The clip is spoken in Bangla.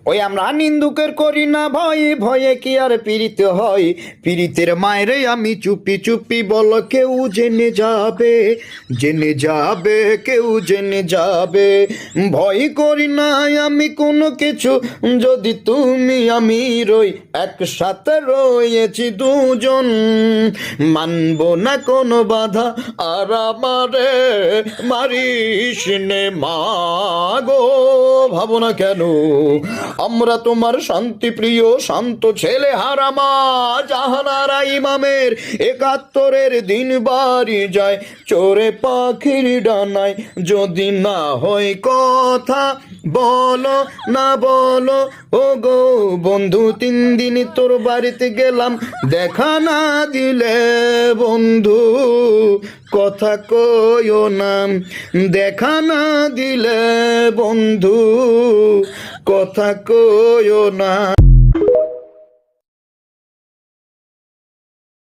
ওই আমরা নিন্দুকের করি না ভয়ে ভয়ে কি আর পীড়িত হয়, পীড়িতের মায়েরে আমি চুপি চুপি বল কেউ জেনে যাবে, জেনে যাবে, কেউ জেনে যাবে। ভয় করি না আমি কোনো কিছু, যদি তুমি আমি রই একসাথে রয়েছি দুজন, মানব না কোনো বাধা আর আমারে মারিস নে মাগো। ভাবো না কেন আমরা তোমার শান্তি প্রিয় শান্ত ছেলে হারামা জাহানারা ইমামের ৭১-এর দিন বাড়ি যায় চোরে পাখির ডানায়। যদি না হয় কথা বলো না বলো ও গো বন্ধু, ৩ দিন তোর বাড়িতে গেলাম দেখা না দিলে বন্ধু, কথা কইও না, দেখা না দিলে বন্ধু, কথা কইও না।